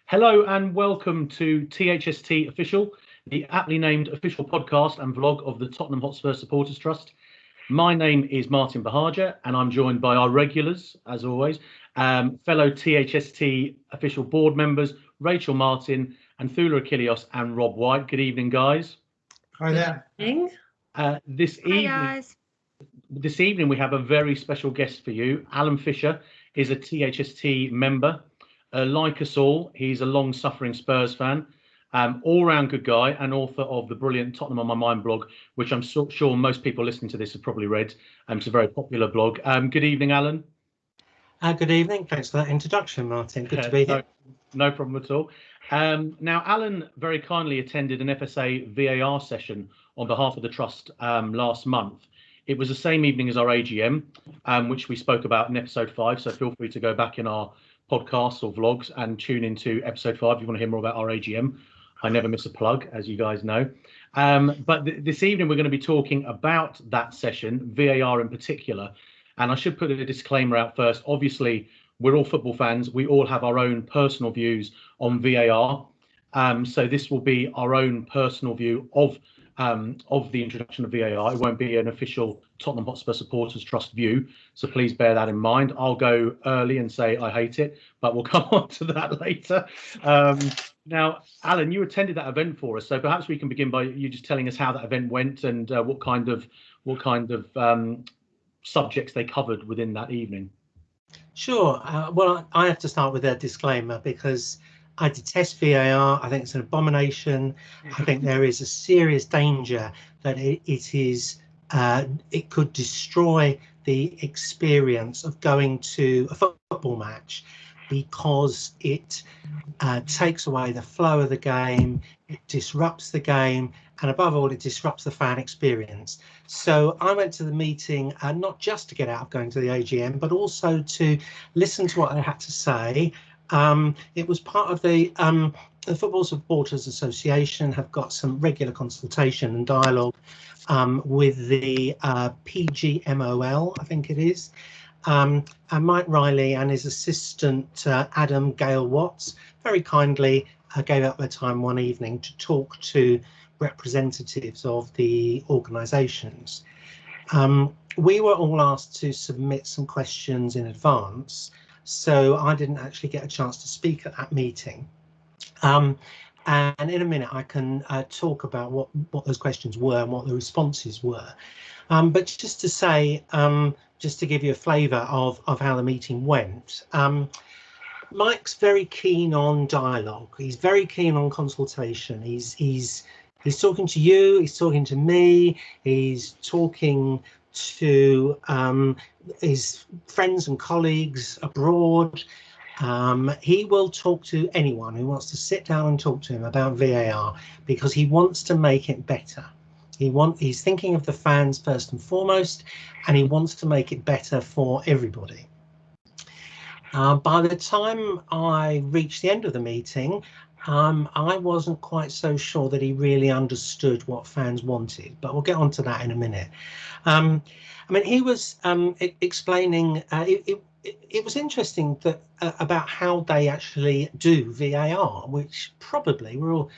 Hello and welcome to THST Official, the aptly named official podcast and vlog of the Tottenham Hotspur Supporters Trust. My name is Martin Buhagiar and I'm joined by our regulars, as always, fellow THST official board members, Rachel Martin, Anthoulla Achilleos and Rob White. Good evening, guys. Hi there. This evening we have a very special guest for you. Alan Fisher is a THST member. Like us all, he's a long-suffering Spurs fan, all-round good guy, and author of the brilliant Tottenham On My Mind blog, which I'm sure most people listening to this have probably read. It's a very popular blog. Good evening, Alan. Good evening. Thanks for that introduction, Martin. Good to be here. No problem at all. Now, Alan very kindly attended an FSA VAR session on behalf of the Trust last month. It was the same evening as our AGM, which we spoke about in episode 5, so feel free to go back in our podcasts or vlogs and tune into episode 5 if you want to hear more about our AGM. I never miss a plug, as you guys know. But this evening we're going to be talking about that session, VAR in particular. And I should put a disclaimer out first. Obviously, we're all football fans. We all have our own personal views on VAR. So this will be our own personal view of the introduction of VAR. It won't be an official Tottenham Hotspur Supporters Trust view, so please bear that in mind. I'll go early and say I hate it, but we'll come on to that later. Now, Alan, you attended that event for us, so perhaps we can begin by you just telling us how that event went and what kind of subjects they covered within that evening. Sure. Well, I have to start with a disclaimer because I detest VAR. I think it's an abomination. I think there is a serious danger that it could destroy the experience of going to a football match because it takes away the flow of the game, it disrupts the game, and above all, it disrupts the fan experience. So I went to the meeting not just to get out of going to the AGM, but also to listen to what they had to say. It was part of the Football Supporters Association have got some regular consultation and dialogue with the PGMOL, I think it is, and Mike Riley and his assistant Adam Gale Watts very kindly gave up their time one evening to talk to representatives of the organisations. We were all asked to submit some questions in advance, so I didn't actually get a chance to speak at that meeting. And in a minute I can talk about what those questions were and what the responses were. But just to say, just to give you a flavour of how the meeting went, Mike's very keen on dialogue. He's very keen on consultation. He's talking to you, he's talking to me, he's talking to his friends and colleagues abroad. He will talk to anyone who wants to sit down and talk to him about VAR because he wants to make it better. He's thinking of the fans first and foremost, and he wants to make it better for everybody. By the time I reached the end of the meeting, I wasn't quite so sure that he really understood what fans wanted, but we'll get on to that in a minute. I mean, he was explaining, it was interesting that about how they actually do VAR, which probably we're all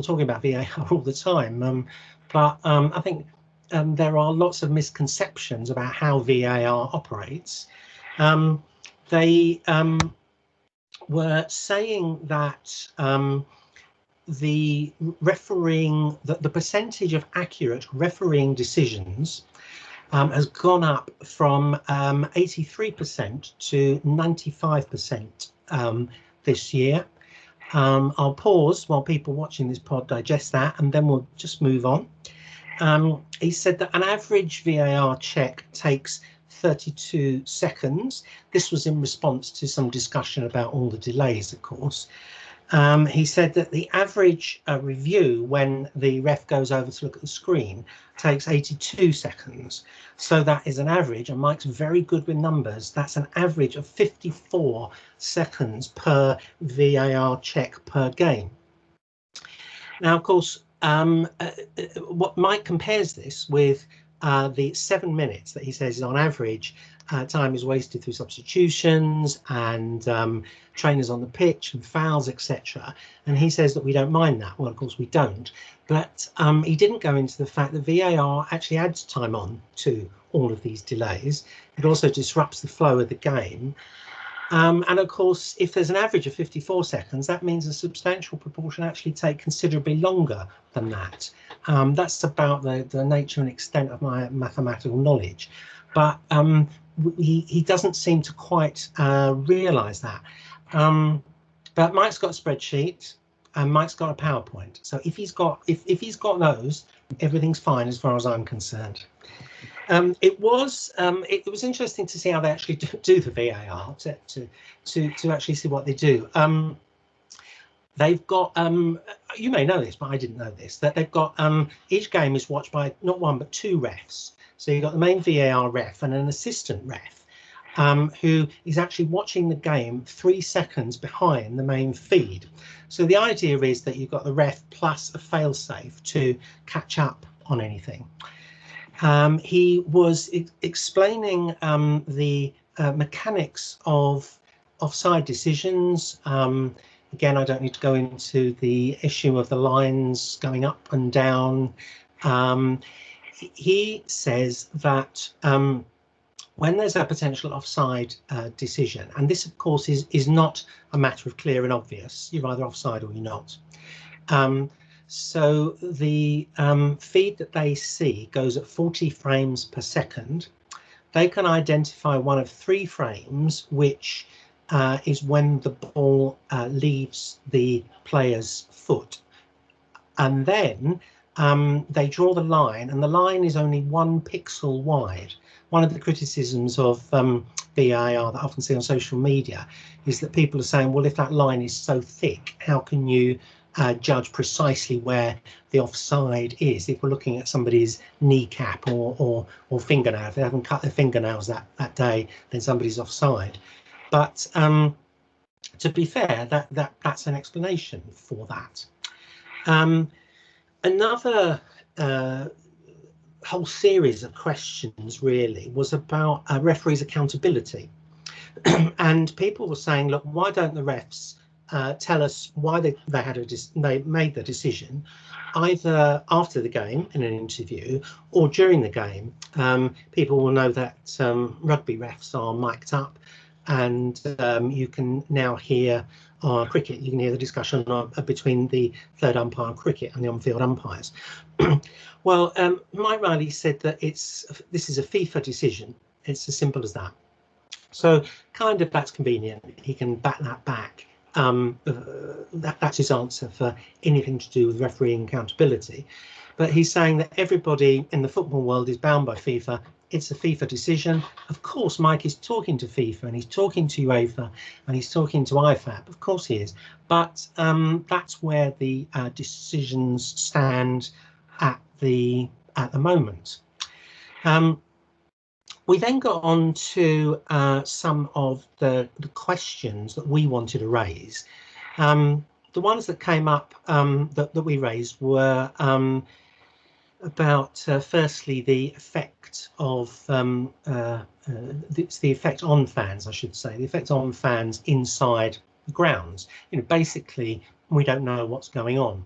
talking about VAR all the time, but I think there are lots of misconceptions about how VAR operates. They were saying that the percentage of accurate refereeing decisions has gone up from 83% to 95% this year. I'll pause while people watching this pod digest that, and then we'll just move on. He said that an average VAR check takes 32 seconds. This was in response to some discussion about all the delays, of course. He said that the average review when the ref goes over to look at the screen takes 82 seconds. So that is an average, and Mike's very good with numbers, that's an average of 54 seconds per VAR check per game. Now, of course, what Mike compares this with the 7 minutes that he says is on average time is wasted through substitutions and trainers on the pitch and fouls, etc. And he says that we don't mind that. Well, of course we don't, but he didn't go into the fact that VAR actually adds time on to all of these delays. It also disrupts the flow of the game. And of course, if there's an average of 54 seconds, that means a substantial proportion actually take considerably longer than that. That's about the nature and extent of my mathematical knowledge. But he doesn't seem to quite realise that. But Mike's got a spreadsheet and Mike's got a PowerPoint. So if he's got those, everything's fine as far as I'm concerned. It was interesting to see how they actually do the VAR to actually see what they do. They've got you may know this, but I didn't know this, that they've got each game is watched by not one but two refs. So you've got the main VAR ref and an assistant ref who is actually watching the game 3 seconds behind the main feed. So the idea is that you've got the ref plus a failsafe to catch up on anything. He was explaining the mechanics of offside decisions. Again, I don't need to go into the issue of the lines going up and down. He says that when there's a potential offside decision, and this of course is not a matter of clear and obvious, you're either offside or you're not. So the feed that they see goes at 40 frames per second. They can identify one of 3 frames, which is when the ball leaves the player's foot. And then they draw the line, and the line is only 1 pixel wide. One of the criticisms of VAR that I often see on social media is that people are saying, well, if that line is so thick, how can you judge precisely where the offside is? If we're looking at somebody's kneecap or fingernail, if they haven't cut their fingernails that day, then somebody's offside. But to be fair, that's an explanation for that. Another whole series of questions really was about referees' accountability. And people were saying, look, why don't the refs tell us why they made the decision, either after the game in an interview or during the game. People will know that rugby refs are mic'd up, and you can now hear cricket. You can hear the discussion between the third umpire in cricket and the on-field umpires. Well, Mike Riley said that this is a FIFA decision. It's as simple as that. So kind of that's convenient. He can back that back. That's his answer for anything to do with refereeing accountability. But he's saying that everybody in the football world is bound by FIFA. It's a FIFA decision. Of course, Mike is talking to FIFA and he's talking to UEFA and he's talking to IFAB. Of course he is. But that's where the decisions stand at the moment. We then got on to some of the questions that we wanted to raise. The ones that came up that we raised were about firstly the effect of it's the effect on fans, I should say, the effect on fans inside the grounds. You know, basically we don't know what's going on.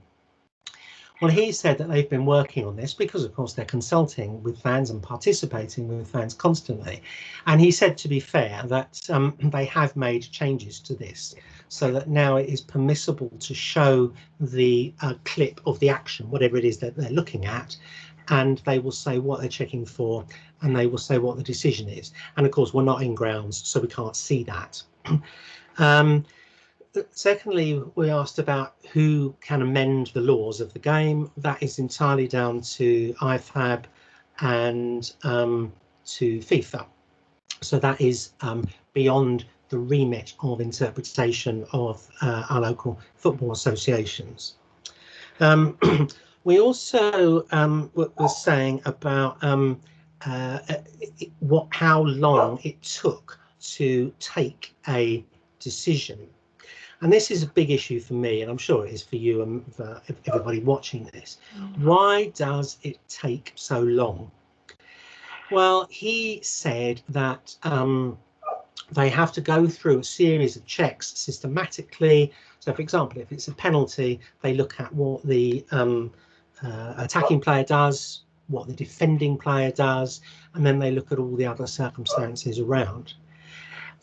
Well, he said that they've been working on this because, of course, they're consulting with fans and participating with fans constantly. And he said, to be fair, that they have made changes to this so that now it is permissible to show the clip of the action, whatever it is that they're looking at, and they will say what they're checking for, and they will say what the decision is. And of course, we're not in grounds, so we can't see that. Secondly, we asked about who can amend the laws of the game. That is entirely down to IFAB and to FIFA. So that is beyond the remit of interpretation of our local football associations. We also were saying about how long it took to take a decision. And this is a big issue for me, and I'm sure it is for you and for everybody watching this. Why does it take so long? Well, he said that they have to go through a series of checks systematically. So, for example, if it's a penalty, they look at what the attacking player does, what the defending player does, and then they look at all the other circumstances around.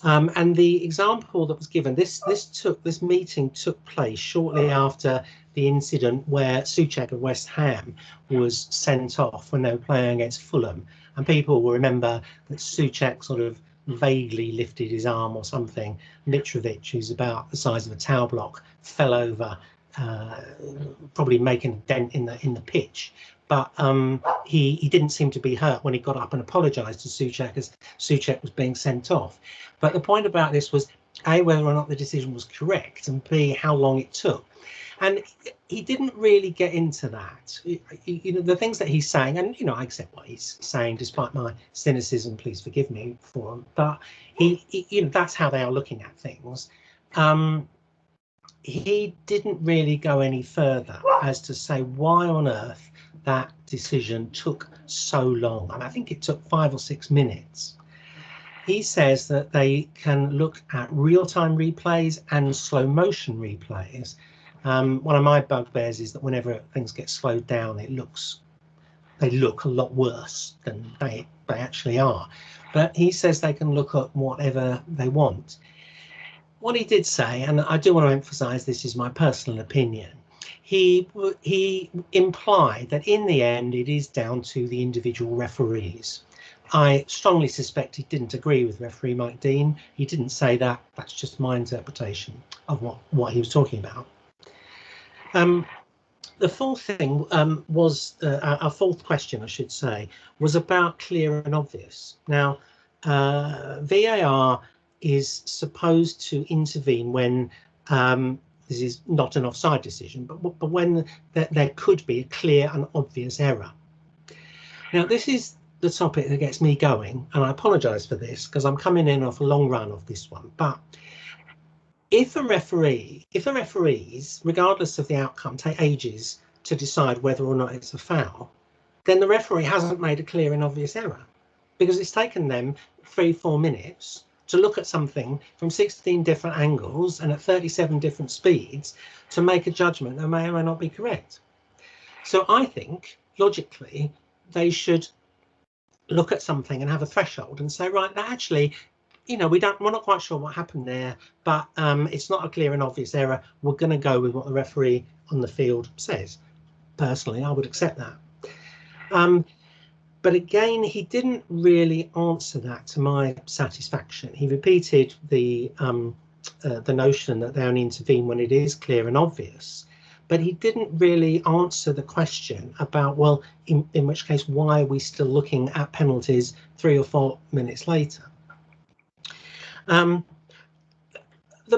And the example that was given, this meeting took place shortly after the incident where Souček of West Ham was sent off when they were playing against Fulham, and people will remember that Souček sort of vaguely lifted his arm or something. Mitrovic, who's about the size of a tower block, fell over, probably making a dent in the pitch. But he didn't seem to be hurt when he got up and apologised to Souček as Souček was being sent off. But the point about this was A, whether or not the decision was correct, and B, how long it took. And he didn't really get into that. You know, the things that he's saying, and, you know, I accept what he's saying, despite my cynicism, please forgive me for him. But he you know, that's how they are looking at things. He didn't really go any further as to say why on earth that decision took so long. And I think it took 5 or 6 minutes. He says that they can look at real-time replays and slow motion replays. One of my bugbears is that whenever things get slowed down, they look a lot worse than they actually are. But he says they can look at whatever they want. What he did say, and I do want to emphasize this is my personal opinion, he implied that in the end it is down to the individual referees. I strongly suspect he didn't agree with referee Mike Dean. He didn't say that. That's just my interpretation of what he was talking about. The fourth thing was our fourth question, I should say, was about clear and obvious. Now, VAR is supposed to intervene when this is not an offside decision, but when there could be a clear and obvious error. Now, this is the topic that gets me going, and I apologise for this because I'm coming in off a long run of this one. But if the referees, regardless of the outcome, take ages to decide whether or not it's a foul, then the referee hasn't made a clear and obvious error, because it's taken them 3-4 minutes to look at something from 16 different angles and at 37 different speeds to make a judgment that may or may not be correct. So I think logically they should look at something and have a threshold and say, right, that actually, you know, we're not quite sure what happened there, but it's not a clear and obvious error. We're going to go with what the referee on the field says. Personally, I would accept that. But again, he didn't really answer that to my satisfaction. He repeated the notion that they only intervene when it is clear and obvious, but he didn't really answer the question about, well, in which case, why are we still looking at penalties 3 or 4 minutes later? The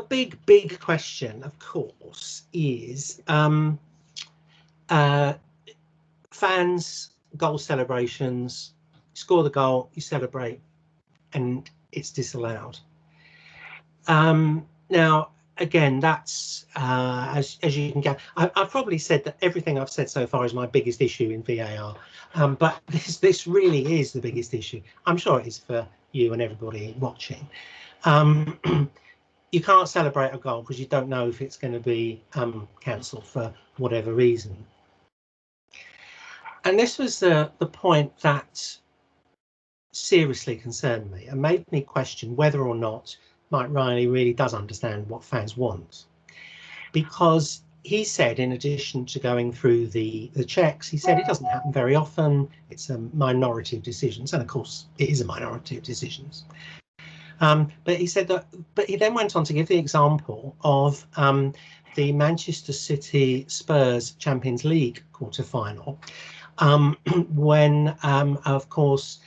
big question, of course, is fans, goal celebrations. Score the goal, you celebrate, and it's disallowed. Now, again, that's as you can get. I've probably said that everything I've said so far is my biggest issue in VAR, but this really is the biggest issue. I'm sure it is for you and everybody watching. You can't celebrate a goal because you don't know if it's going to be cancelled for whatever reason. And this was the point that seriously concerned me and made me question whether or not Mike Riley really does understand what fans want. Because he said, in addition to going through the checks, he said it doesn't happen very often. It's a minority of decisions. And of course, it is a minority of decisions. But he said that, but he then went on to give the example of the Manchester City Spurs Champions League quarter-final, when, of course,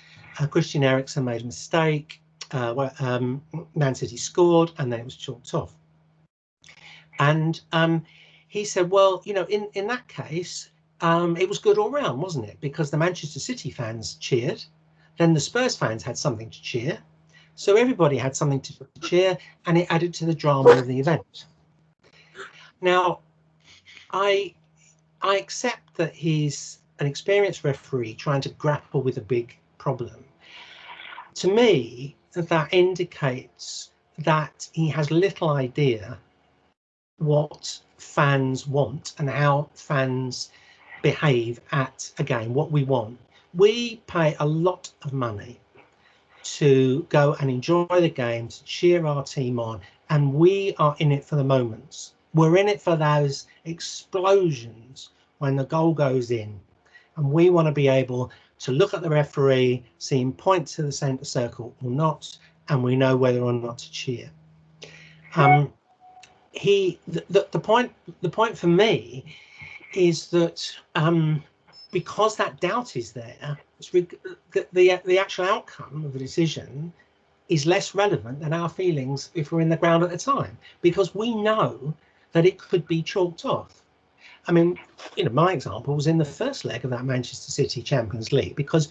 Christian Eriksen made a mistake, Man City scored, and then it was chalked off. And he said, well, you know, in that case, it was good all round, wasn't it? Because the Manchester City fans cheered, then the Spurs fans had something to cheer. So everybody had something to cheer, and it added to the drama of the event. Now, I accept that he's an experienced referee trying to grapple with a big problem. to me, that indicates that he has little idea what fans want and how fans behave at a game, what we want. We pay a lot of money to go and enjoy the game, to cheer our team on, and we are in it for the moments. We're in it for those explosions when the goal goes in, and we want to be able to look at the referee, see him point to the centre circle or not, and we know whether or not to cheer. The point for me is that because that doubt is there, the actual outcome of the decision is less relevant than our feelings if we're in the ground at the time, because we know that it could be chalked off. I mean, my example was in the first leg of that Manchester City Champions League, because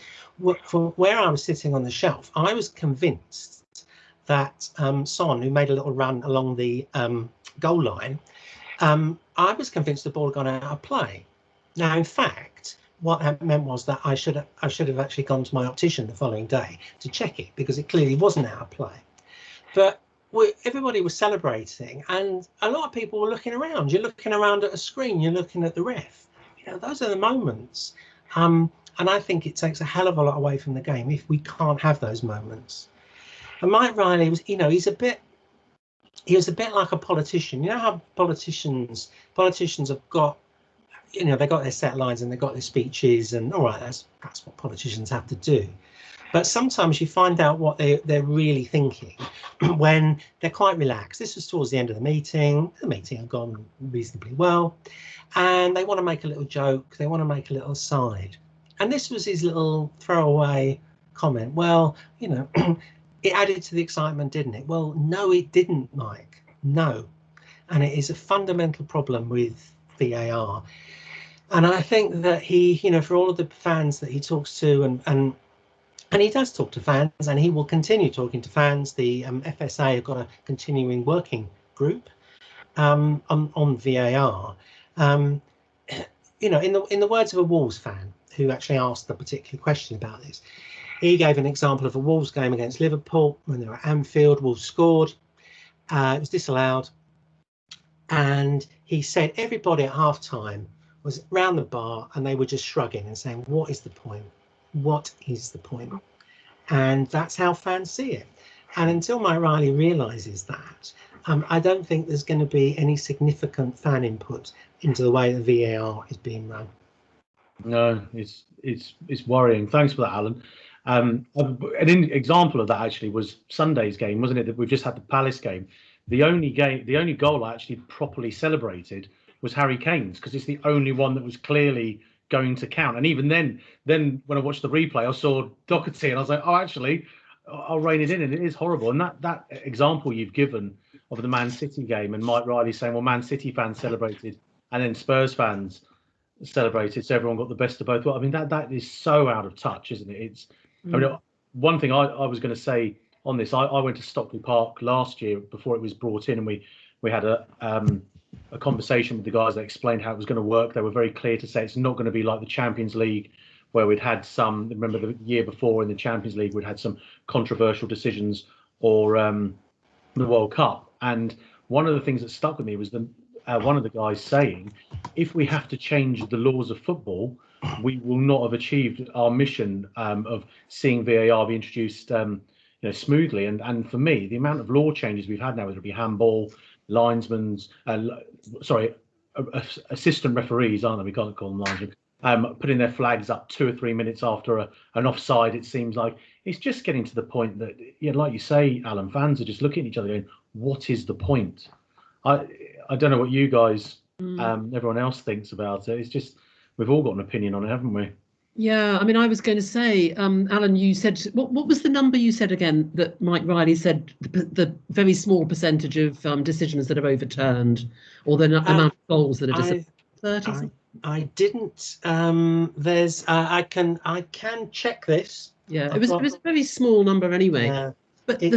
from where I was sitting on the shelf, I was convinced that Son, who made a little run along the goal line, I was convinced the ball had gone out of play. Now, in fact, what that meant was that I should have actually gone to my optician the following day to check it, because it clearly wasn't out of play. But everybody was celebrating, and a lot of people were looking around. You're looking around at a screen, you're looking at the ref. Those are the moments. And I think it takes a hell of a lot away from the game if we can't have those moments. And Mike Riley was, he was a bit like a politician. You know how politicians have got, they got their set lines and they've got their speeches, and all right, that's what politicians have to do. But sometimes you find out what they're really thinking when they're quite relaxed. This was towards the end of the meeting. The meeting had gone reasonably well, and they want to make a little joke. They want to make a little aside. And this was his little throwaway comment. Well, it added to the excitement, didn't it? Well, no, it didn't, Mike. No. And it is a fundamental problem with VAR. And I think that he, for all of the fans that he talks to, and he does talk to fans, and he will continue talking to fans. The FSA have got a continuing working group on VAR. In the words of a Wolves fan who actually asked a particular question about this, he gave an example of a Wolves game against Liverpool when they were at Anfield. Wolves scored. It was disallowed. And he said everybody at half-time was round the bar and they were just shrugging and saying, what is the point? What is the point? And that's how fans see it. And until Mike Riley realises that, I don't think there's going to be any significant fan input into the way the VAR is being run. No, it's worrying. Thanks for that, Alan. An example of that actually was Sunday's game, wasn't it? That we've just had the Palace game. The only goal I actually properly celebrated was Harry Kane's, because it's the only one that was clearly going to count. And even then when I watched the replay, I saw Doherty and I was like, oh, actually, I'll rein it in. And it is horrible. And that example you've given of the Man City game and Mike Riley saying, well, Man City fans celebrated and then Spurs fans celebrated, so everyone got the best of both. Well, I mean, that is so out of touch, isn't it? I mean, one thing I was going to say on this, I went to Stockley Park last year before it was brought in, and we had a conversation with the guys that explained how it was going to work. They were very clear to say it's not going to be like the Champions League, where we'd had remember the year before in the Champions League, we'd had some controversial decisions, or the World Cup. And one of the things that stuck with me was one of the guys saying, if we have to change the laws of football, we will not have achieved our mission of seeing VAR be introduced smoothly. And for me, the amount of law changes we've had now, whether it be handball, linesmen's, assistant referees, aren't they? We can't call them linesmen, putting their flags up 2 or 3 minutes after an offside. It seems like it's just getting to the point that, like you say, Alan, fans are just looking at each other going, what is the point? I don't know what you guys, everyone else thinks about it. It's just, we've all got an opinion on it, haven't we? Yeah, I mean, I was going to say, Alan, you said, what was the number you said again that Mike Riley said, the very small percentage of decisions that are overturned, or the amount of goals that are disallowed? 30? I didn't. I can check this. Yeah, it was a very small number anyway. But it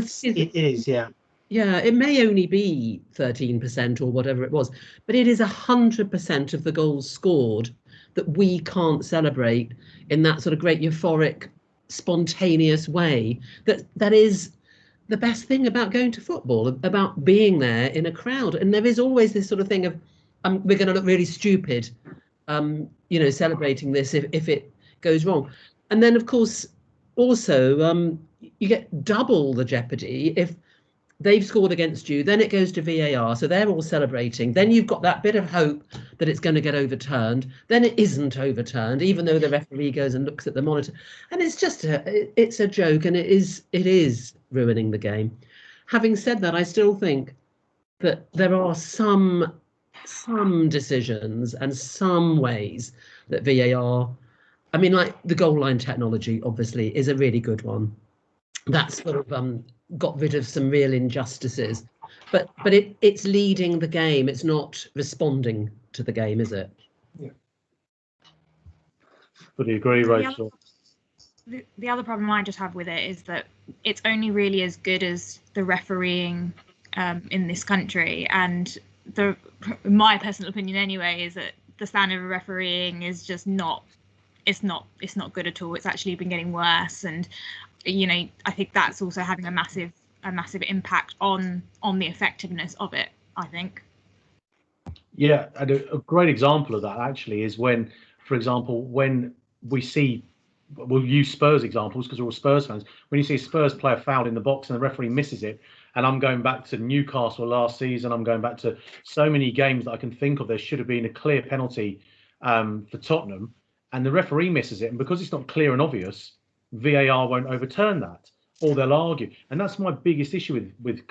is, yeah. Yeah, it may only be 13% or whatever it was, but it is 100% of the goals scored that we can't celebrate in that sort of great euphoric spontaneous way that is the best thing about going to football, about being there in a crowd. And there is always this sort of thing of we're going to look really stupid, celebrating this if it goes wrong. And then, of course, also you get double the jeopardy if they've scored against you, then it goes to VAR, so they're all celebrating. Then you've got that bit of hope that it's going to get overturned. Then it isn't overturned, even though the referee goes and looks at the monitor. And it's just it's a joke, and it is ruining the game. Having said that, I still think that there are some decisions and some ways that VAR, I mean, like the goal line technology, obviously, is a really good one. That's sort of got rid of some real injustices, but it's leading the game. It's not responding to the game, is it? Yeah. Fully agree, Rachel. The other problem I just have with it is that it's only really as good as the refereeing in this country, and my personal opinion anyway is that the standard of refereeing is just not. It's not good at all. It's actually been getting worse, and I think that's also having a massive impact on the effectiveness of it, I think. Yeah, and a great example of that actually is when, for example, when we see, we'll use Spurs examples because we're all Spurs fans. When you see Spurs play a foul in the box and the referee misses it, and I'm going back to Newcastle last season, I'm going back to so many games that I can think of, there should have been a clear penalty for Tottenham, and the referee misses it, and because it's not clear and obvious, VAR won't overturn that, or they'll argue. And that's my biggest issue with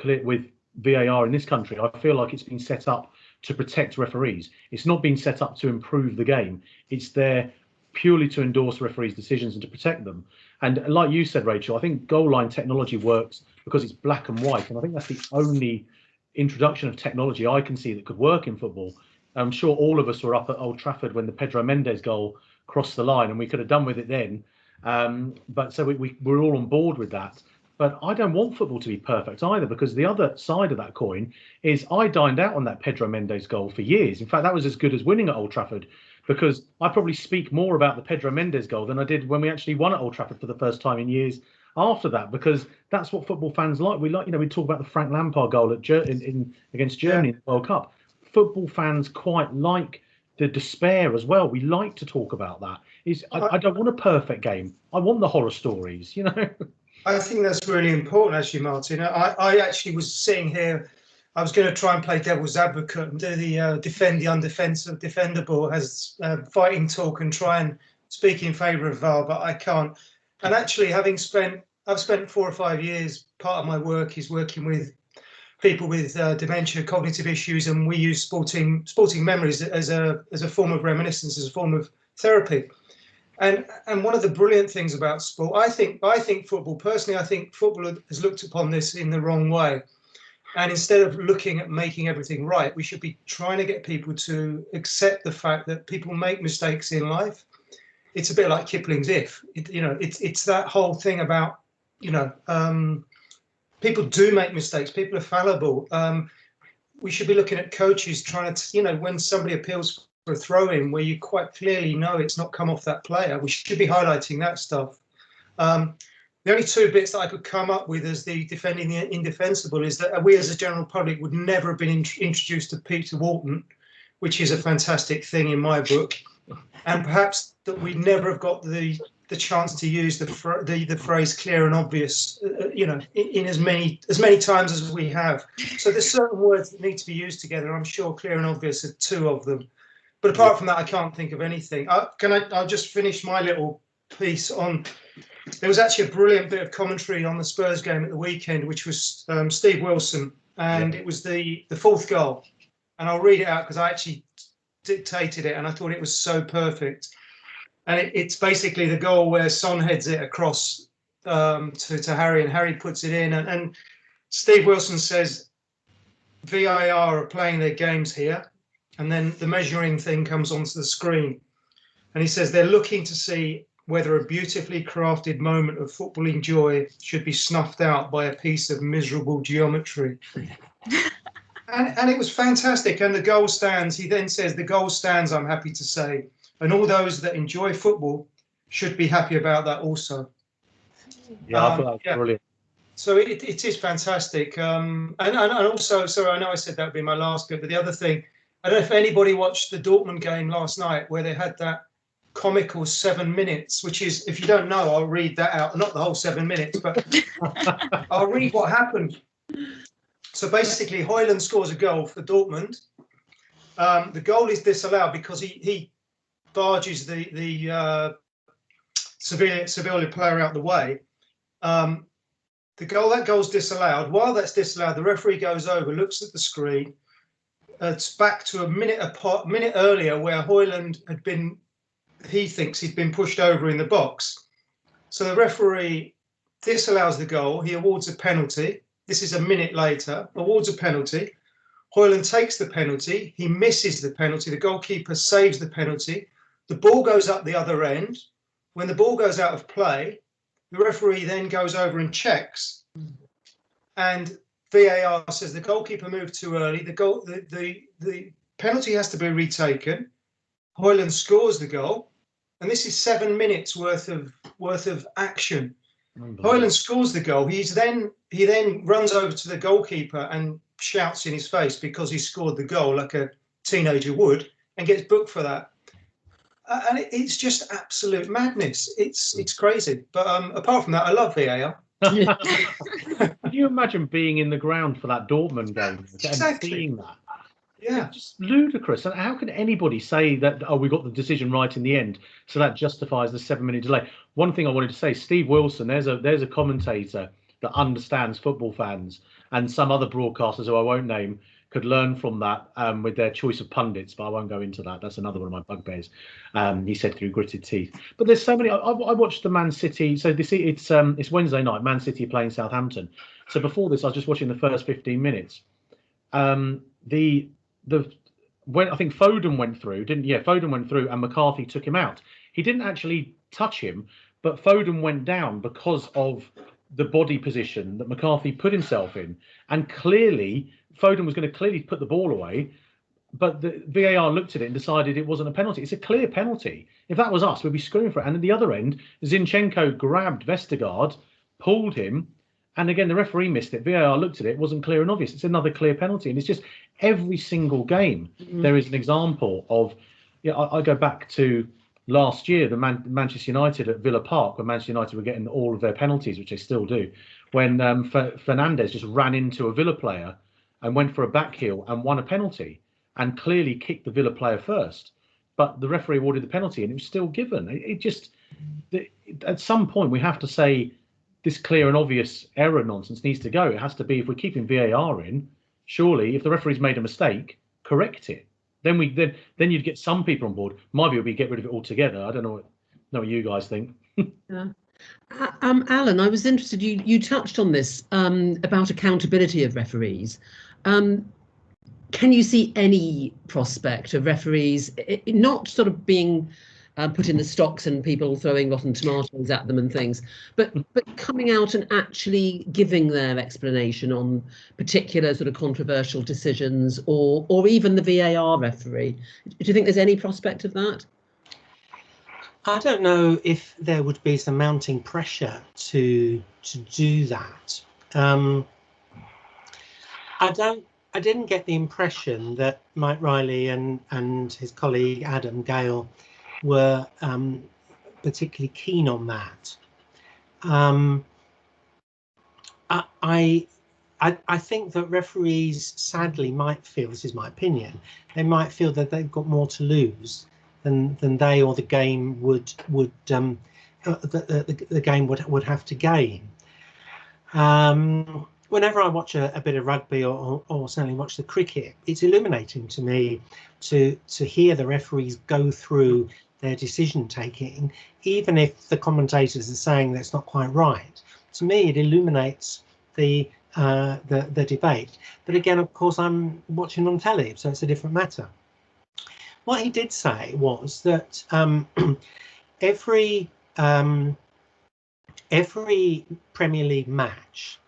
VAR in this country. I feel like it's been set up to protect referees. It's not been set up to improve the game. It's there purely to endorse referees' decisions and to protect them. And like you said, Rachel, I think goal line technology works because it's black and white. And I think that's the only introduction of technology I can see that could work in football. I'm sure all of us were up at Old Trafford when the Pedro Mendes goal crossed the line, and we could have done with it then. But so we're all on board with that. But I don't want football to be perfect either, because the other side of that coin is I dined out on that Pedro Mendes goal for years. In fact, that was as good as winning at Old Trafford, because I probably speak more about the Pedro Mendes goal than I did when we actually won at Old Trafford for the first time in years after that, because that's what football fans like. We talk about the Frank Lampard goal against Germany in the World Cup. Football fans quite like the despair as well. We like to talk about that. I don't want a perfect game. I want the horror stories, I think that's really important, actually, Martin. I actually was sitting here. I was going to try and play devil's advocate and do the defend the undefendable as fighting talk and try and speak in favour of VAR, but I can't. And actually, I've spent 4 or 5 years. Part of my work is working with people with dementia, cognitive issues, and we use sporting memories as a form of reminiscence, as a form of therapy. And one of the brilliant things about sport, I think football, personally, I think football has looked upon this in the wrong way. And instead of looking at making everything right, we should be trying to get people to accept the fact that people make mistakes in life. It's a bit like Kipling's If. It's that whole thing about, people do make mistakes. People are fallible. We should be looking at coaches trying to, when somebody appeals for a throw-in where you quite clearly know it's not come off that player, we should be highlighting that stuff. The only 2 bits that I could come up with as the defending the indefensible is that we as a general public would never have been introduced to Peter Walton, which is a fantastic thing in my book. And perhaps that we never have got the chance to use the phrase clear and obvious, in as many times as we have. So there's certain words that need to be used together. I'm sure clear and obvious are 2 of them. But apart from that, I can't think of anything. I'll just finish my little piece on. There was actually a brilliant bit of commentary on the Spurs game at the weekend, which was Steve Wilson, and it was the 4th goal. And I'll read it out because I actually dictated it, and I thought it was so perfect. And it's basically the goal where Son heads it across to Harry, and Harry puts it in. And Steve Wilson says, VAR are playing their games here. And then the measuring thing comes onto the screen. And he says they're looking to see whether a beautifully crafted moment of footballing joy should be snuffed out by a piece of miserable geometry. and it was fantastic. And the goal stands. He then says, the goal stands, I'm happy to say. And all those that enjoy football should be happy about that also. Yeah, I thought that was Yeah. brilliant. So it is fantastic. And also, sorry, I know I said that would be my last bit, but the other thing, I don't know if anybody watched the Dortmund game last night where they had that comical 7 minutes, which is, if you don't know, I'll read that out. Not the whole 7 minutes, but I'll read what happened. So basically, Højlund scores a goal for Dortmund. The goal is disallowed because he barges the Sevilla player out the way. That goal's disallowed. While that's disallowed, the referee goes over, looks at the screen. It's back to a minute earlier where Højlund had been. He thinks he'd been pushed over in the box. So the referee disallows the goal. He awards a penalty. This is a minute later. Awards a penalty. Højlund takes the penalty. He misses the penalty. The goalkeeper saves the penalty. The ball goes up the other end. When the ball goes out of play, the referee then goes over and checks, and VAR says the goalkeeper moved too early. The penalty has to be retaken. Højlund scores the goal, and this is 7 minutes worth of action. Højlund scores the goal. He then runs over to the goalkeeper and shouts in his face because he scored the goal like a teenager would, and gets booked for that. And it's just absolute madness. It's crazy. But apart from that, I love VAR. Can you imagine being in the ground for that Dortmund game Exactly. and seeing that? Yeah. It's just ludicrous. And how can anybody say that, oh, we got the decision right in the end, so that justifies the 7 minute delay? One thing I wanted to say, Steve Wilson, there's a commentator that understands football fans, and some other broadcasters who I won't name could learn from that with their choice of pundits, but I won't go into that. That's another one of my bugbears. He said through gritted teeth. But there's so many. I watched the Man City. So it's Wednesday night. Man City playing Southampton. So before this, I was just watching the first 15 minutes. When I think Foden went through, Foden went through, and McCarthy took him out. He didn't actually touch him, but Foden went down because of the body position that McCarthy put himself in, and clearly Foden was going to clearly put the ball away, but the VAR looked at it and decided it wasn't a penalty. It's a clear penalty. If that was us, we'd be screaming for it. And at the other end, Zinchenko grabbed Vestergaard, pulled him, and again the referee missed it. VAR looked at it, wasn't clear and obvious. It's another clear penalty, and it's just every single game there is an example of. I go back to last year, the Manchester United at Villa Park, when Manchester United were getting all of their penalties, which they still do, when Fernandes just ran into a Villa player and went for a back heel and won a penalty and clearly kicked the Villa player first. But the referee awarded the penalty and it was still given. At some point, we have to say this clear and obvious error nonsense needs to go. It has to be, if we're keeping VAR in, surely if the referee's made a mistake, correct it. Then you'd get some people on board. My view would be get rid of it altogether. I don't know what you guys think. Yeah. Alan, I was interested. You touched on this about accountability of referees. Can you see any prospect of referees not sort of being put in the stocks and people throwing rotten tomatoes at them and things, but coming out and actually giving their explanation on particular sort of controversial decisions, or even the VAR referee? Do you think there's any prospect of that? I don't know if there would be some mounting pressure to do that. I didn't get the impression that Mike Riley and his colleague Adam Gale were particularly keen on that. I think that referees sadly might feel, this is my opinion, they might feel that they've got more to lose than they or the game would the game would have to gain. Whenever I watch a bit of rugby or certainly watch the cricket, it's illuminating to me to hear the referees go through their decision taking, even if the commentators are saying that's not quite right. To me, it illuminates the debate. But again, of course, I'm watching on telly, so it's a different matter. What he did say was that every Premier League match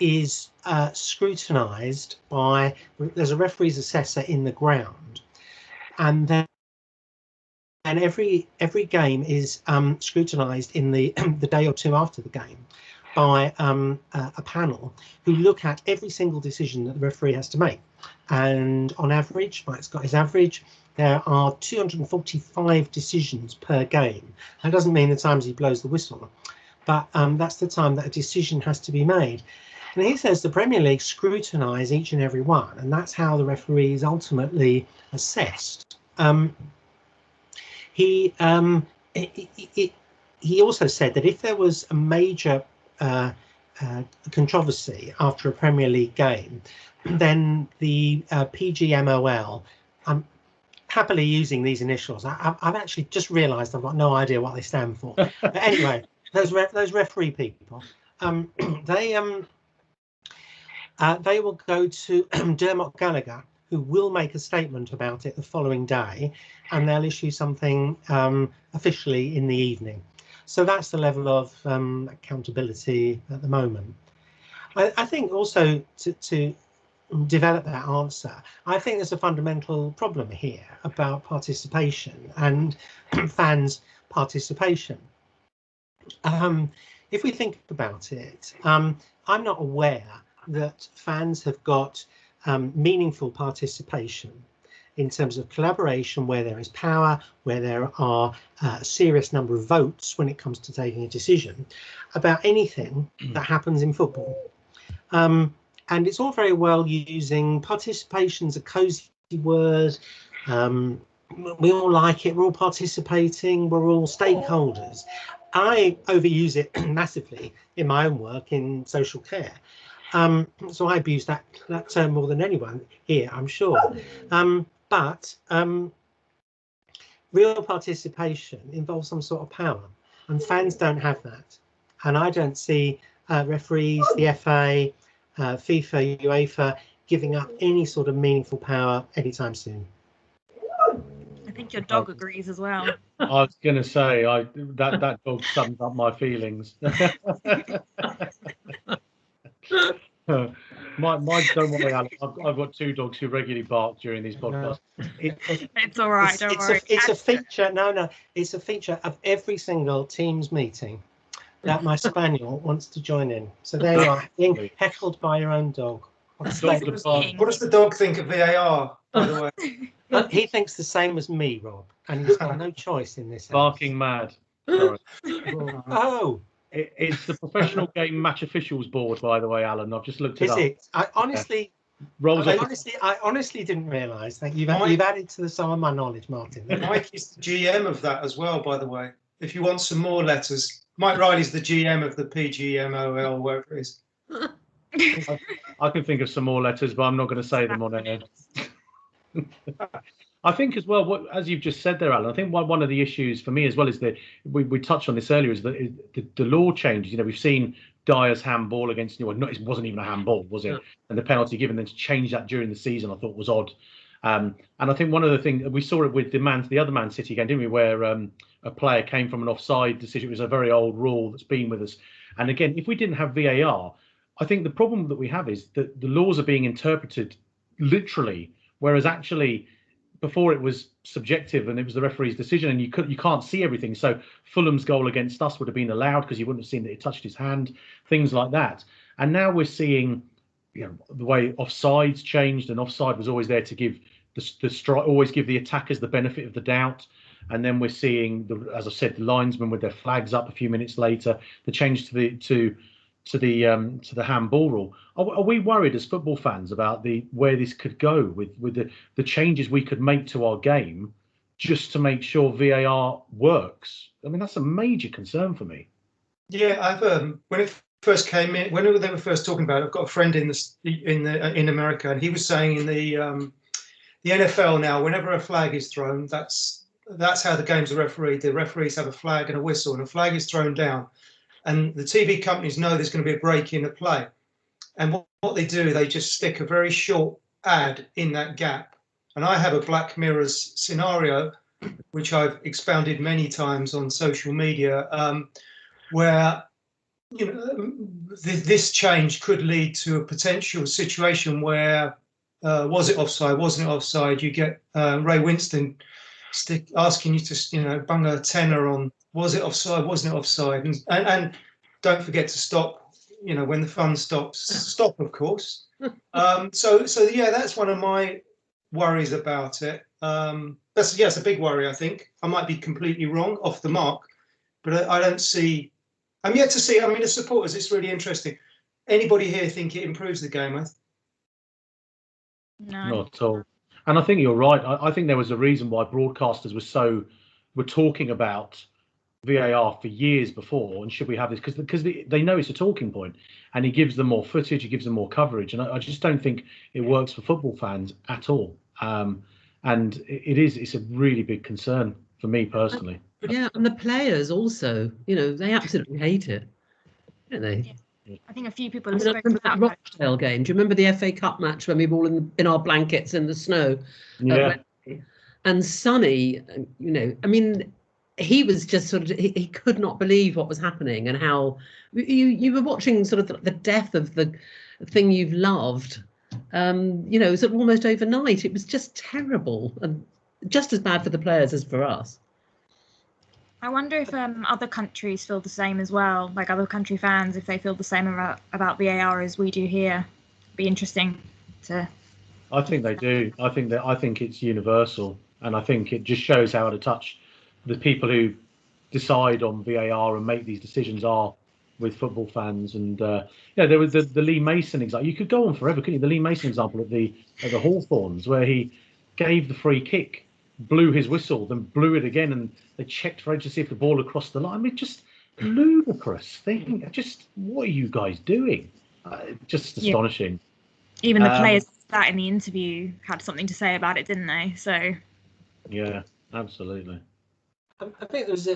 is scrutinised by, there's a referee's assessor in the ground, and then every game is scrutinised in the the day or two after the game by a panel who look at every single decision that the referee has to make. And on average, Mike's got his average, there are 245 decisions per game. That doesn't mean the times he blows the whistle, but that's the time that a decision has to be made. And he says the Premier League scrutinise each and every one, and that's how the referee is ultimately assessed. He also said that if there was a major controversy after a Premier League game, then the PGMOL, I'm happily using these initials. I've actually just realised I've got no idea what they stand for. But anyway, those referee people, they will go to Dermot Gallagher, who will make a statement about it the following day, and they'll issue something officially in the evening. So that's the level of accountability at the moment. I think also to develop that answer, I think there's a fundamental problem here about participation and fans' participation. If we think about it, I'm not aware that fans have got meaningful participation in terms of collaboration, where there is power, where there are a serious number of votes when it comes to taking a decision about anything that happens in football. And it's all very well using participation's a cosy word. We all like it, we're all participating, we're all stakeholders. I overuse it massively in my own work in social care. So I abuse that term more than anyone here, I'm sure. But real participation involves some sort of power, and fans don't have that. And I don't see referees, the FA, FIFA, UEFA giving up any sort of meaningful power anytime soon. I think your dog agrees as well. I was going to say that dog sums up my feelings. Mine don't worry, Alan. I've got two dogs who regularly bark during these podcasts. It's all right. Don't worry. It's a feature. No, it's a feature of every single Teams meeting that my spaniel wants to join in. So there you are, being heckled by your own dog. What does the dog think of VAR, by the way? He thinks the same as me, Rob, and he's got no choice in this. Barking mad. Sorry. Oh. It's the Professional Game Match Officials Board, by the way, Alan. I've just looked it up. Is it? I honestly didn't realise that you've added to some of my knowledge, Martin. Mike is the GM of that as well, by the way. If you want some more letters, Mike Riley's the GM of the PGMOL, wherever it is. I can think of some more letters, but I'm not going to say them on air. I think as well, as you've just said there, Alan, I think one of the issues for me as well is that we touched on this earlier, is that the law changes. You know, we've seen Dyer's handball against Newell. It wasn't even a handball, was it? Yeah. And the penalty given, then to change that during the season, I thought was odd. And I think one of the things we saw it with the other Man City game, didn't we, where a player came from an offside decision. It was a very old rule that's been with us. And again, if we didn't have VAR, I think the problem that we have is that the laws are being interpreted literally, whereas actually before it was subjective and it was the referee's decision, and you can't see everything. So Fulham's goal against us would have been allowed because you wouldn't have seen that it touched his hand, things like that. And now we're seeing, you know, the way offsides changed, and offside was always there to give always give the attackers the benefit of the doubt. And then we're seeing, as I said, the linesmen with their flags up a few minutes later, the change to the handball rule. Are we worried as football fans about where this could go with the changes we could make to our game just to make sure VAR works? I mean, that's a major concern for me. Yeah, I've when it first came in, when they were first talking about it, I've got a friend in America, and he was saying in the NFL now, whenever a flag is thrown, that's how the games are refereed. The referees have a flag and a whistle, and a flag is thrown down. And the TV companies know there's going to be a break in the play. And what they do, they just stick a very short ad in that gap. And I have a Black Mirror's scenario, which I've expounded many times on social media, where this change could lead to a potential situation where was it offside, wasn't it offside? You get Ray Winston asking you to bung a tenner on, was it offside, wasn't it offside, and don't forget to stop when the fun stops. Stop, of course. So yeah, that's one of my worries about it. It's a big worry. I think I might be completely wrong, off the mark, but I don't see. I'm yet to see. I mean, as supporters, it's really interesting. Anybody here think it improves the game? No. Not at all. And I think you're right. I think there was a reason why broadcasters were talking about VAR for years before, and should we have this, because they know it's a talking point, and he gives them more footage, he gives them more coverage, and I just don't think it works for football fans at all. And it's a really big concern for me personally. Yeah, and the players also, they absolutely hate it, don't they? Yeah. I think a few people I have mean, I spoken remember about that Rochdale game. Do you remember the FA Cup match when we were all in our blankets in the snow? Yeah. And Sonny, I mean, he was just sort of, he could not believe what was happening, and how you were watching sort of the death of the thing you've loved. Sort of almost overnight. It was just terrible, and just as bad for the players as for us. I wonder if other countries feel the same as well, like other country fans, if they feel the same about VAR as we do here. It'd be interesting to. I think they do. I think it's universal, and I think it just shows how out of touch the people who decide on VAR and make these decisions are with football fans. And there was the Lee Mason example. You could go on forever, couldn't you? The Lee Mason example at the Hawthorns, where he gave the free kick, blew his whistle, then blew it again, and they checked for to see if the ball had crossed the line. I mean, just ludicrous thing. Just what are you guys doing? Just astonishing. Even the players that in the interview had something to say about it, didn't they? So. Yeah, absolutely. I think there was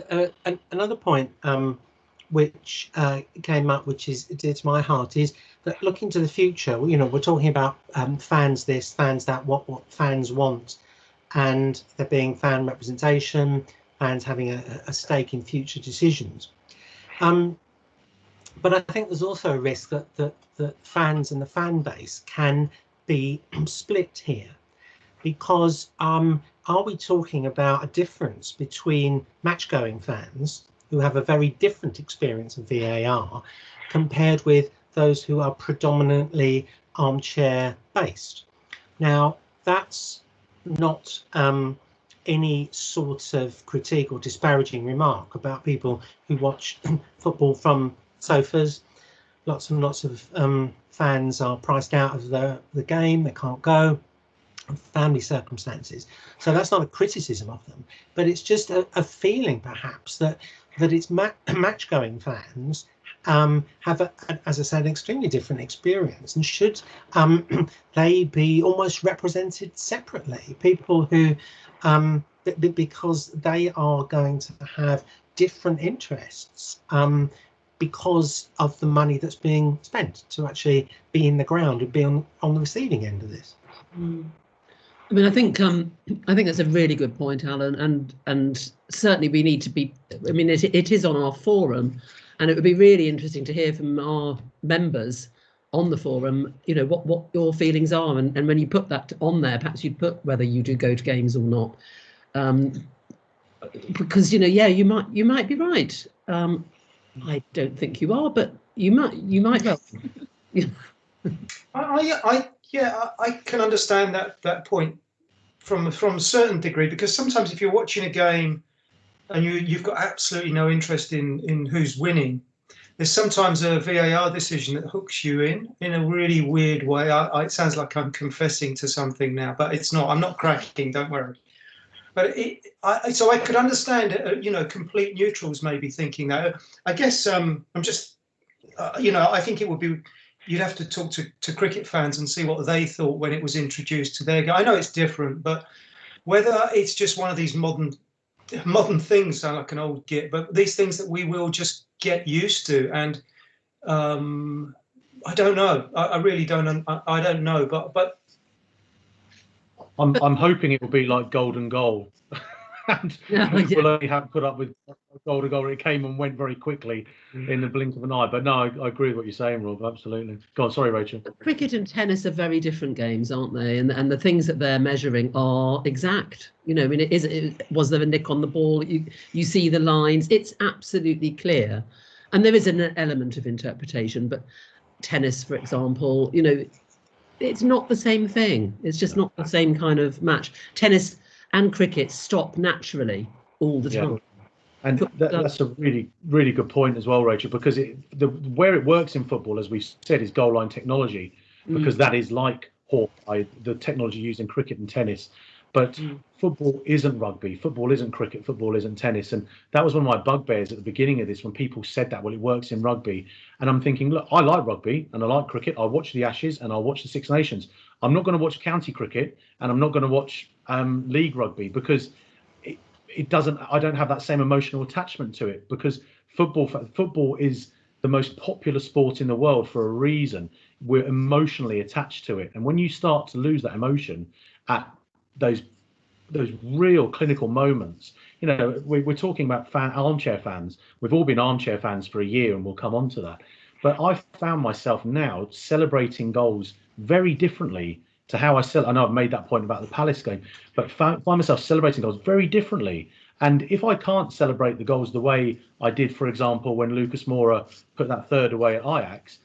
another point which came up, which is dear to my heart, is that looking to the future. We're talking about fans this, fans that, what fans want, and there being fan representation, fans having a stake in future decisions. But I think there's also a risk that fans and the fan base can be split here, because are we talking about a difference between match-going fans who have a very different experience of VAR compared with those who are predominantly armchair based? Now, that's not any sort of critique or disparaging remark about people who watch football from sofas. Lots and lots of fans are priced out of the game, they can't go, family circumstances. So that's not a criticism of them, but it's just a feeling perhaps that it's match-going fans have, as I said, an extremely different experience, and should they be almost represented separately? People who, because they are going to have different interests because of the money that's being spent to actually be in the ground and be on the receiving end of this. I mean, I think that's a really good point, Alan, and certainly we need to be. I mean, it is on our forum, and it would be really interesting to hear from our members on the forum, what your feelings are, and when you put that on there, perhaps you'd put whether you do go to games or not, because you might be right. I don't think you are, but you might well. I can understand that point from a certain degree, because sometimes if you're watching a game and you've got absolutely no interest in who's winning, there's sometimes a VAR decision that hooks you in a really weird way. It sounds like I'm confessing to something now, but it's not. I'm not cracking, don't worry. But so I could understand, complete neutrals maybe thinking that. I guess I'm just, I think it would be, you'd have to talk to cricket fans and see what they thought when it was introduced to their game. I know it's different, but whether it's just one of these modern things, sound like an old git, but these things that we will just get used to. And I don't know. I really don't. I don't know, but. I'm hoping it will be like golden goal. and Liverpool only had put up with goal to goal. It came and went very quickly in the blink of an eye. But no, I agree with what you're saying, Rob. Absolutely. Go on, sorry, Rachel. Cricket and tennis are very different games, aren't they? And the things that they're measuring are exact. You know, I mean, was there a nick on the ball? You see the lines. It's absolutely clear, and there is an element of interpretation. But tennis, for example, you know, it's not the same thing. It's just not the same kind of match. Tennis and cricket stop naturally all the time. And that's a really, really good point as well, Rachel, because where it works in football, as we said, is goal line technology, because that is like Hawkeye, the technology used in cricket and tennis. But football isn't rugby, football isn't cricket, football isn't tennis. And that was one of my bugbears at the beginning of this, when people said that, well, it works in rugby. And I'm thinking, look, I like rugby and I like cricket. I watch the Ashes and I watch the Six Nations. I'm not going to watch county cricket and I'm not going to watch league rugby, because it doesn't. I don't have that same emotional attachment to it, because football is the most popular sport in the world for a reason. We're emotionally attached to it, and when you start to lose that emotion at those real clinical moments, you know, we're talking about armchair fans. We've all been armchair fans for a year, and we'll come on to that. But I've found myself now celebrating goals very differently to how I know I've made that point about the Palace game, but find myself celebrating goals very differently. And if I can't celebrate the goals the way I did, for example, when Lucas Moura put that third away at Ajax,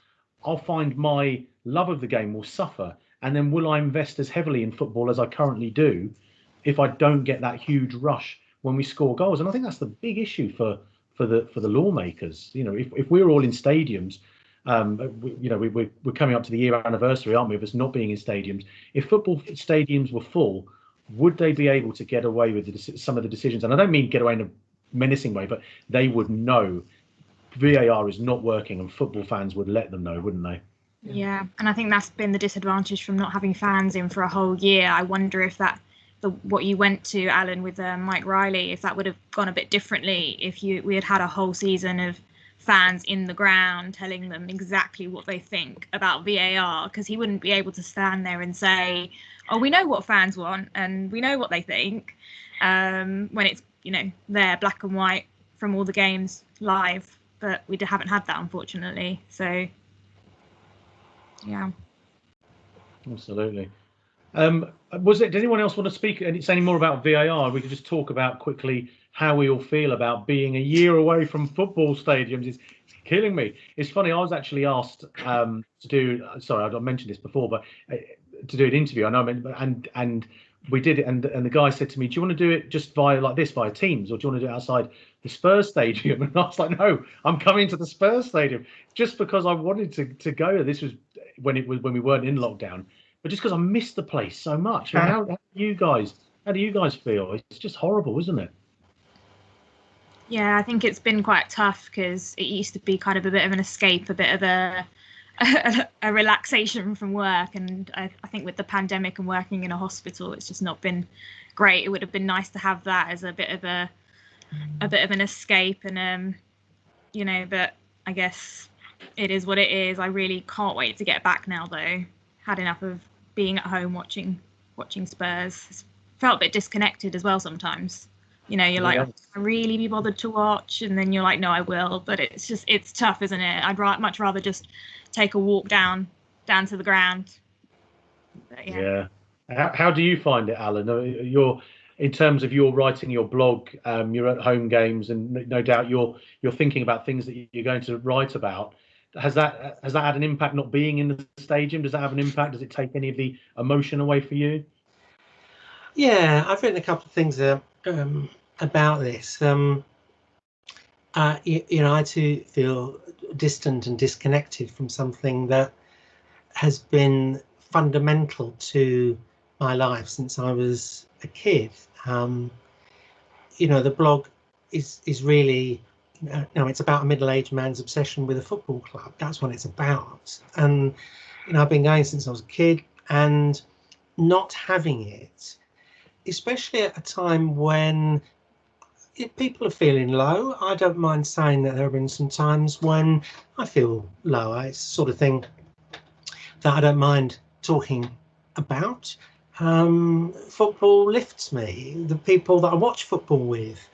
I'll find my love of the game will suffer. And then will I invest as heavily in football as I currently do if I don't get that huge rush when we score goals? And I think that's the big issue for the lawmakers. You know, if we're all in stadiums, we're coming up to the year anniversary, aren't we, of us not being in stadiums. If football stadiums were full, would they be able to get away with some of the decisions? And I don't mean get away in a menacing way, but they would know VAR is not working, and football fans would let them know, wouldn't they? Yeah, and I think that's been the disadvantage from not having fans in for a whole year. I wonder if what you went to, Alan, with Mike Riley, if that would have gone a bit differently if we had a whole season of fans in the ground telling them exactly what they think about VAR, because he wouldn't be able to stand there and say, oh, we know what fans want and we know what they think, when it's, you know, there black and white from all the games live. But we haven't had that, unfortunately. So yeah, absolutely. Did anyone else want to speak and say any more about VAR? We could just talk about quickly how we all feel about being a year away from football stadiums. It's killing me. It's funny, I was actually asked to do, sorry, I mentioned this before, but to do an interview. I know, and we did it, and the guy said to me, do you want to do it just via Teams, or do you want to do it outside the Spurs stadium? And I was like, no, I'm coming to the Spurs stadium, just because I wanted to go. This was when we weren't in lockdown, but just because I missed the place so much. How do you guys feel? It's just horrible, isn't it? Yeah, I think it's been quite tough, because it used to be kind of a bit of an escape, a bit of a relaxation from work, and I think with the pandemic and working in a hospital, it's just not been great. It would have been nice to have that as a bit of an escape, and you know, but I guess it is what it is. I really can't wait to get back now, though. Had enough of being at home watching Spurs. It's felt a bit disconnected as well sometimes. You know, you're like, I really be bothered to watch, and then you're like, no, I will. But it's tough, isn't it? I'd much rather just take a walk down to the ground. But, yeah. How do you find it, Alan? You're, in terms of your writing your blog, you're at home games, and no doubt you're thinking about things that you're going to write about. Has that had an impact, not being in the stadium? Does that have an impact? Does it take any of the emotion away for you? Yeah, I've written a couple of things about this. I too feel distant and disconnected from something that has been fundamental to my life since I was a kid. The blog is really, it's about a middle-aged man's obsession with a football club. That's what it's about. And I've been going since I was a kid, and not having it, especially at a time when people are feeling low. I don't mind saying that there have been some times when I feel lower. It's the sort of thing that I don't mind talking about. Football lifts me. The people that I watch football with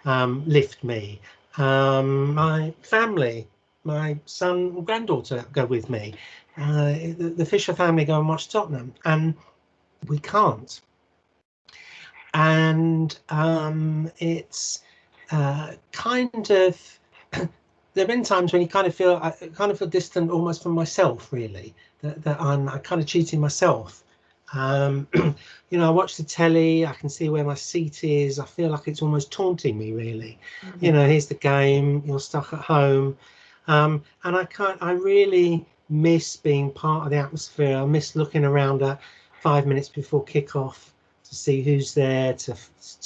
lift me. My family, my son and granddaughter go with me. The Fisher family go and watch Tottenham, and we can't. And it's kind of there have been times when you kind of feel distant almost from myself, really, that I'm kind of cheating myself. You know, I watch the telly, I can see where my seat is, I feel like it's almost taunting me, really. You know, here's the game, you're stuck at home. And I really miss being part of the atmosphere. I miss looking around at 5 minutes before kickoff to see who's there, to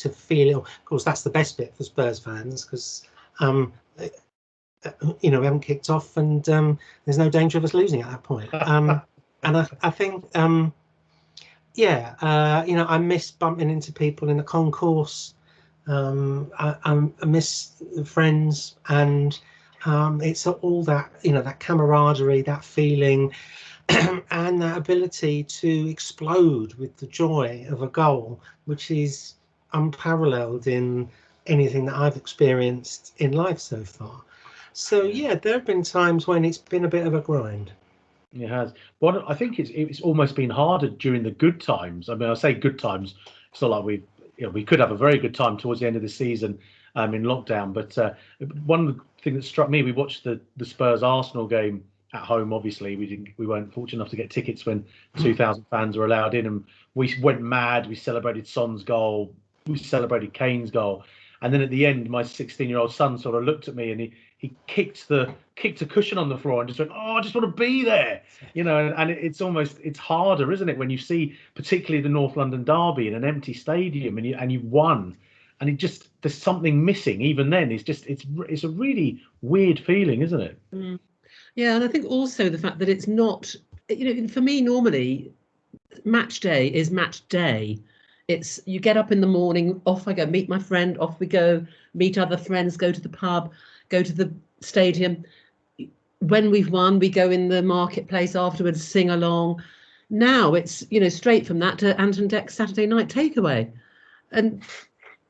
feel it. Of course, that's the best bit for Spurs fans, because you know, we haven't kicked off, and there's no danger of us losing at that point. And I think yeah, you know, I miss bumping into people in the concourse. I miss friends, and it's all that, you know, that camaraderie, that feeling, and that ability to explode with the joy of a goal, which is unparalleled in anything that I've experienced in life so far. So yeah, there have been times when it's been a bit of a grind. It has. Well, I think it's almost been harder during the good times. I mean, I say good times. It's not like we could have a very good time towards the end of the season in lockdown. But one of the things that struck me, we watched the Spurs Arsenal game at home. Obviously, we weren't fortunate enough to get tickets when 2,000 fans were allowed in, and we went mad. We celebrated Son's goal. We celebrated Kane's goal. And then at the end, my 16-year-old son sort of looked at me, and he kicked a cushion on the floor and just went, "Oh, I just want to be there," you know. And it's harder, isn't it, when you see particularly the North London derby in an empty stadium, and you won, and there's something missing. Even then, it's a really weird feeling, isn't it? Yeah, and I think also the fact that it's not, you know, for me normally, match day is match day. It's you get up in the morning, off I go, meet my friend, off we go, meet other friends, go to the pub, go to the stadium. When we've won, we go in the marketplace afterwards, sing along. Now it's, you know, straight from that to Ant and Dec's Saturday night takeaway, and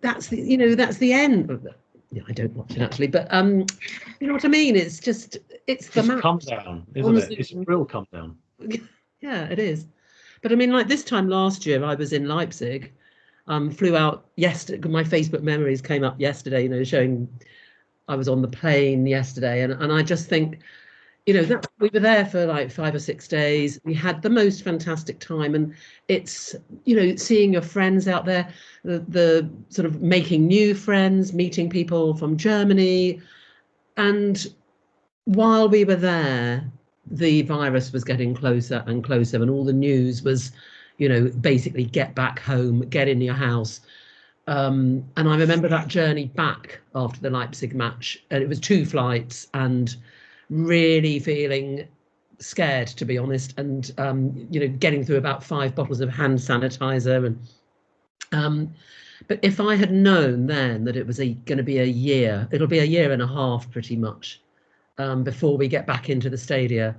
that's the end of it. Yeah, I don't watch it actually, but you know what I mean. It's the match. Come down, isn't it? It's a real come down. Yeah, it is. But I mean, like this time last year, I was in Leipzig, flew out yesterday. My Facebook memories came up yesterday, you know, showing I was on the plane yesterday. And I just think, you know, that we were there for like 5 or 6 days. We had the most fantastic time. And it's, you know, seeing your friends out there, the sort of making new friends, meeting people from Germany. And while we were there, the virus was getting closer and closer, and all the news was, you know, basically get back home, get in your house. And I remember that journey back after the Leipzig match, and it was 2 flights, and really feeling scared, to be honest, and you know, getting through about 5 bottles of hand sanitizer. And but if I had known then that it was going to be a year, it'll be a year and a half pretty much, before we get back into the stadia,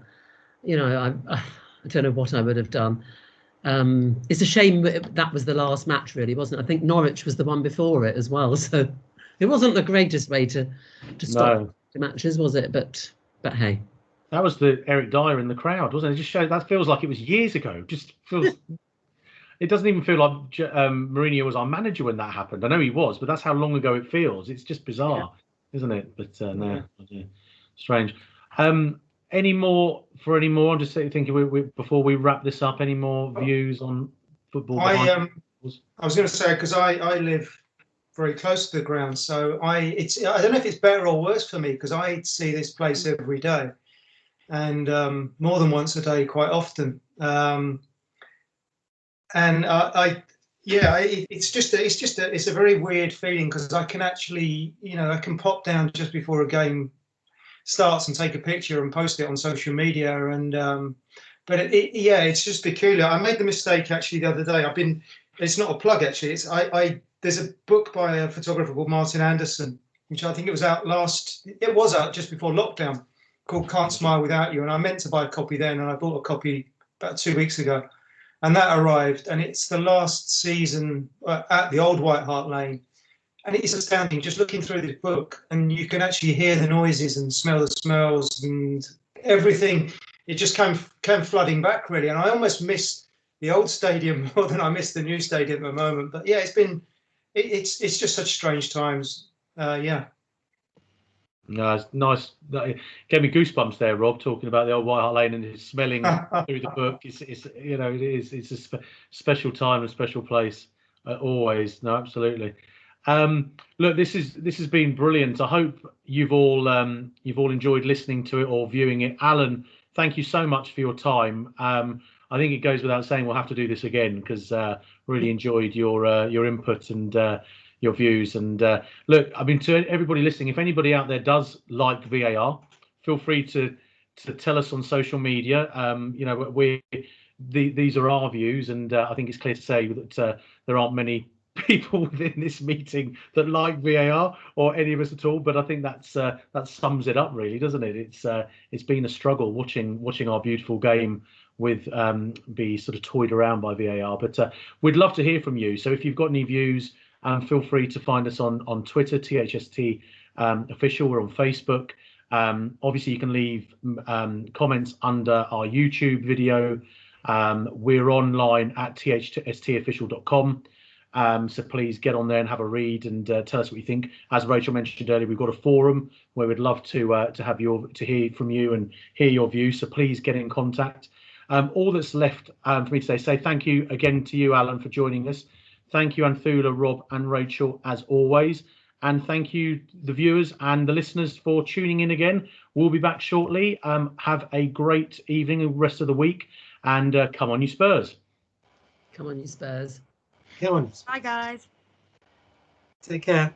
you know, I don't know what I would have done. It's a shame that was the last match, really, wasn't it? I think Norwich was the one before it as well, so it wasn't the greatest way to stop the matches, was it? But hey, that was the Eric Dyer in the crowd, wasn't it? It just showed that feels like it was years ago. Just feels. It doesn't even feel like Mourinho was our manager when that happened. I know he was, but that's how long ago it feels. It's just bizarre, isn't it? But no, strange. Any more? I'm just thinking before we wrap this up. Any more views on football? I was going to say, because I live very close to the ground, so I don't know if it's better or worse for me, because I see this place every day, and more than once a day, quite often. And it's a very weird feeling, because I can actually, you know, I can pop down just before a game starts and take a picture and post it on social media, and but it's just peculiar. I made the mistake actually the other day. It's not a plug actually. There's a book by a photographer called Martin Anderson, which I think it was out just before lockdown, called Can't Smile Without You, and I meant to buy a copy then, and I bought a copy about 2 weeks ago. and that arrived, and it's the last season at the old White Hart Lane. And it's astounding just looking through the book, and you can actually hear the noises and smell the smells and everything. It just came flooding back, really. And I almost miss the old stadium more than I miss the new stadium at the moment. But yeah, it's just such strange times. Yeah. No, it's nice. That gave me goosebumps there, Rob, talking about the old White Hart Lane and it's smelling through the book. It's you know, it's a special time, a special place, always. No, absolutely. Look, this has been brilliant. I hope you've all enjoyed listening to it or viewing it. Alan, thank you so much for your time. I think it goes without saying we'll have to do this again because really enjoyed your input and your views. And look, I mean, to everybody listening, if anybody out there does like VAR, feel free to tell us on social media. You know, these are our views, and I think it's clear to say that there aren't many people within this meeting that like VAR or any of us at all, but I think that sums it up, really, doesn't it? It's been a struggle watching our beautiful game with be sort of toyed around by VAR, but we'd love to hear from you. So if you've got any views, feel free to find us on Twitter, THST official. We're on Facebook. Obviously, you can leave comments under our YouTube video. We're online at THSTofficial.com. So please get on there and have a read and tell us what you think. As Rachel mentioned earlier, we've got a forum where we'd love to hear from you and hear your views. So please get in contact. All that's left for me to say thank you again to you, Alan, for joining us. Thank you, Anthoulla, Rob, and Rachel, as always. And thank you, the viewers and the listeners, for tuning in again. We'll be back shortly. Have a great evening, the rest of the week, and come on, you Spurs. Come on, you Spurs. Come on. Bye, guys. Take care.